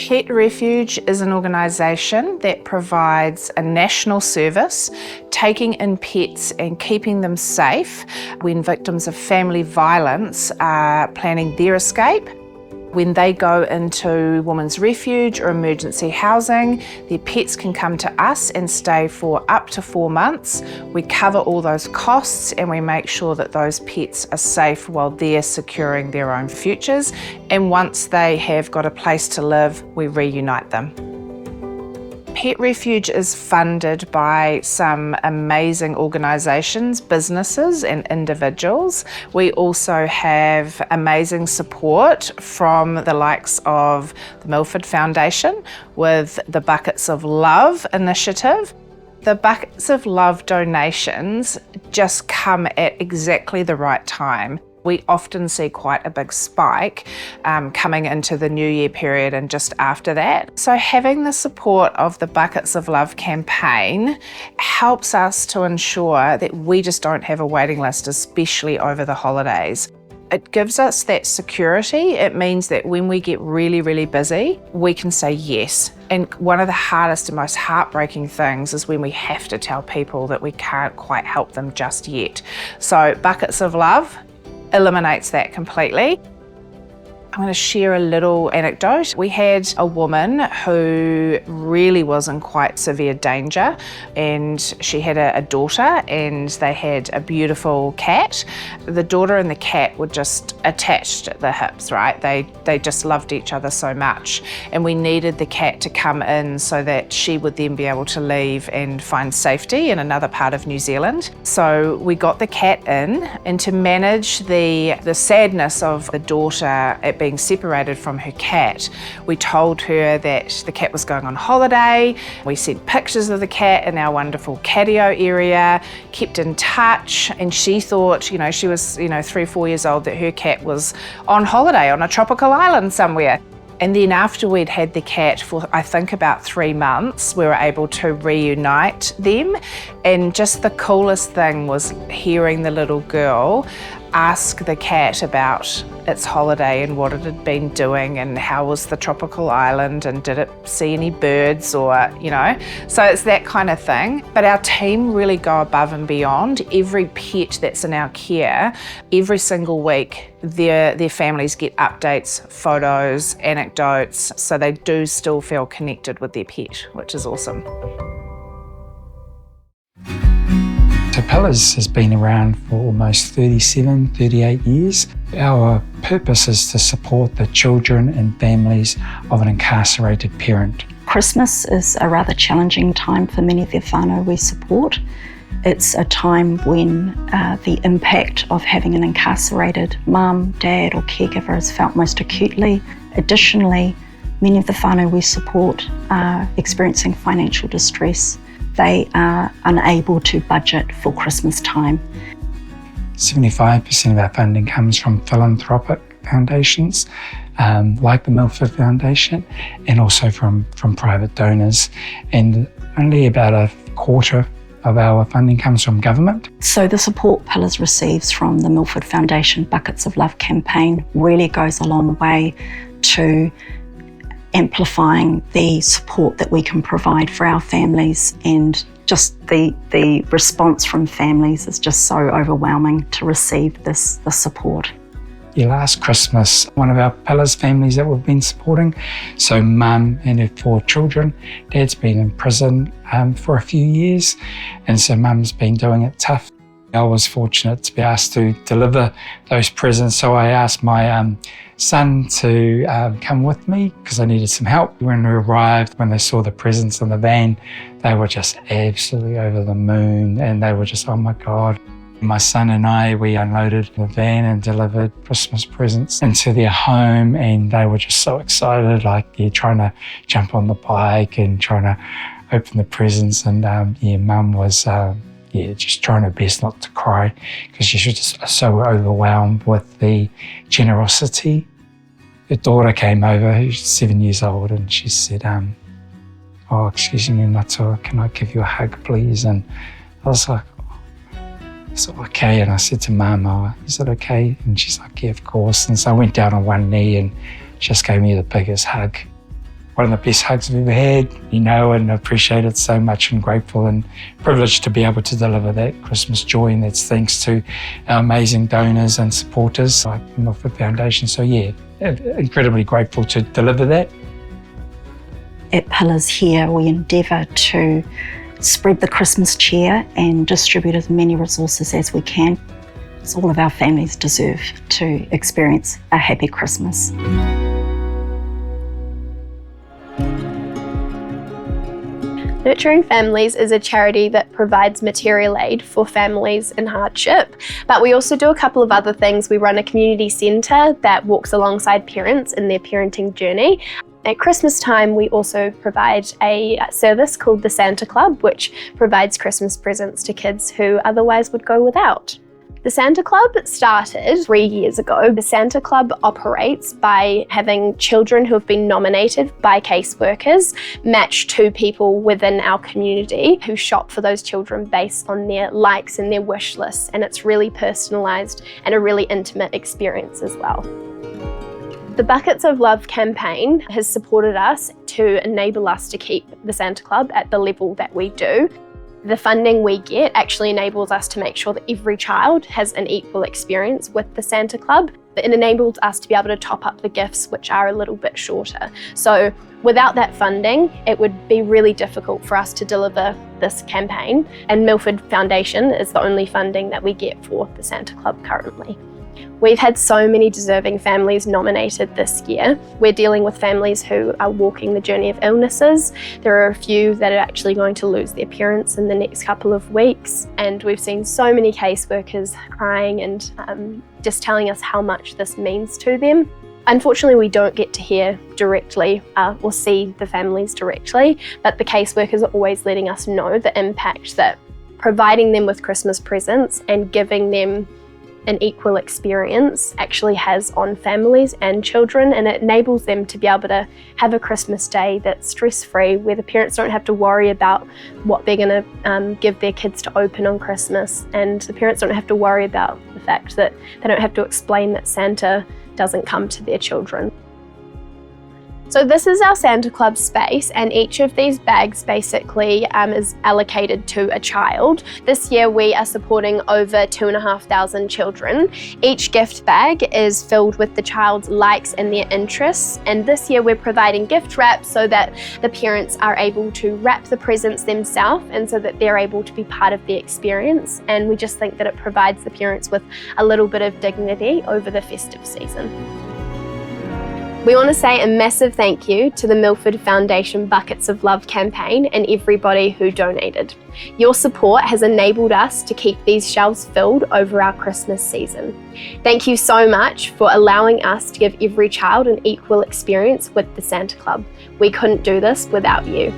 Pet Refuge is an organisation that provides a national service, taking in pets and keeping them safe when victims of family violence are planning their escape. When they go into women's refuge or emergency housing, their pets can come to us and stay for up to 4 months. We cover all those costs and we make sure that those pets are safe while they're securing their own futures. And once they have got a place to live, we reunite them. Pet Refuge is funded by some amazing organisations, businesses and individuals. We also have amazing support from the likes of the Milford Foundation with the Buckets of Love initiative. The Buckets of Love donations just come at exactly the right time. We often see quite a big spike coming into the New Year period and just after that. So having the support of the Buckets of Love campaign helps us to ensure that we just don't have a waiting list, especially over the holidays. It gives us that security. It means that when we get really, really busy, we can say yes. And one of the hardest and most heartbreaking things is when we have to tell people that we can't quite help them just yet. So Buckets of Love eliminates that completely. I'm going to share a little anecdote. We had a woman who really was in quite severe danger, and she had a daughter and they had a beautiful cat. The daughter and the cat were just attached at the hips, right? They just loved each other so much, and we needed the cat to come in so that she would then be able to leave and find safety in another part of New Zealand. So we got the cat in, and to manage the sadness of the daughter at being separated from her cat, we told her that the cat was going on holiday. We sent pictures of the cat in our wonderful catio area, kept in touch, and she thought, she was 3 or 4 years old, that her cat was on holiday on a tropical island somewhere. And then after we'd had the cat for, I think, about 3 months, we were able to reunite them. And just the coolest thing was hearing the little girl ask the cat about its holiday and what it had been doing and how was the tropical island and did it see any birds or, So it's that kind of thing. But our team really go above and beyond. Every pet that's in our care, every single week, their families get updates, photos, anecdotes, so they do still feel connected with their pet, which is awesome. So Pillars has been around for almost 38 years. Our purpose is to support the children and families of an incarcerated parent. Christmas is a rather challenging time for many of the whānau we support. It's a time when the impact of having an incarcerated mum, dad or caregiver is felt most acutely. Additionally, many of the whānau we support are experiencing financial distress. They are unable to budget for Christmas time. 75% of our funding comes from philanthropic foundations, like the Milford Foundation, and also from private donors. And only about a quarter of our funding comes from government. So the support Pillars receives from the Milford Foundation Buckets of Love campaign really goes a long way to amplifying the support that we can provide for our families, and just the response from families is just so overwhelming to receive this support. Yeah, last Christmas, one of our Pillars families that we've been supporting, so mum and her 4 children, dad's been in prison for a few years, and so mum's been doing it tough. I was fortunate to be asked to deliver those presents, so I asked my son to come with me because I needed some help. When we arrived, when they saw the presents in the van, they were just absolutely over the moon, and they were just, oh my God. My son and I, we unloaded the van and delivered Christmas presents into their home, and they were just so excited, trying to jump on the bike and trying to open the presents. And mum was just trying her best not to cry because she was just so overwhelmed with the generosity. Her daughter came over, who's 7 years old, and she said, oh, excuse me, Matua, can I give you a hug, please? And I was like, is it okay? And I said to Mum, is it okay? And she's like, yeah, of course. And so I went down on one knee and just gave me the biggest hug. one of the best hugs we've ever had, and I appreciate it so much and grateful and privileged to be able to deliver that Christmas joy, and that's thanks to our amazing donors and supporters like the Milford Foundation. So yeah, incredibly grateful to deliver that. At Pillars here, we endeavour to spread the Christmas cheer and distribute as many resources as we can. So all of our families deserve to experience a happy Christmas. Nurturing Families is a charity that provides material aid for families in hardship, but we also do a couple of other things. We run a community centre that walks alongside parents in their parenting journey. At Christmas time, we also provide a service called the Santa Club, which provides Christmas presents to kids who otherwise would go without. The Santa Club started 3 years ago. The Santa Club operates by having children who have been nominated by caseworkers match to people within our community who shop for those children based on their likes and their wish lists, and it's really personalised and a really intimate experience as well. The Buckets of Love campaign has supported us to enable us to keep the Santa Club at the level that we do. The funding we get actually enables us to make sure that every child has an equal experience with the Santa Club. It enables us to be able to top up the gifts, which are a little bit shorter. So without that funding, it would be really difficult for us to deliver this campaign. And Milford Foundation is the only funding that we get for the Santa Club currently. We've had so many deserving families nominated this year. We're dealing with families who are walking the journey of illnesses. There are a few that are actually going to lose their parents in the next couple of weeks. And we've seen so many caseworkers crying and just telling us how much this means to them. Unfortunately, we don't get to hear directly or see the families directly, but the caseworkers are always letting us know the impact that providing them with Christmas presents and giving them an equal experience actually has on families and children, and it enables them to be able to have a Christmas day that's stress-free, where the parents don't have to worry about what they're going to give their kids to open on Christmas, and the parents don't have to worry about the fact that they don't have to explain that Santa doesn't come to their children. So this is our Santa Club space, and each of these bags basically is allocated to a child. This year we are supporting over 2,500 children. Each gift bag is filled with the child's likes and their interests, and this year we're providing gift wrap so that the parents are able to wrap the presents themselves and so that they're able to be part of the experience, and we just think that it provides the parents with a little bit of dignity over the festive season. We want to say a massive thank you to the Milford Foundation Buckets of Love campaign and everybody who donated. Your support has enabled us to keep these shelves filled over our Christmas season. Thank you so much for allowing us to give every child an equal experience with the Santa Club. We couldn't do this without you.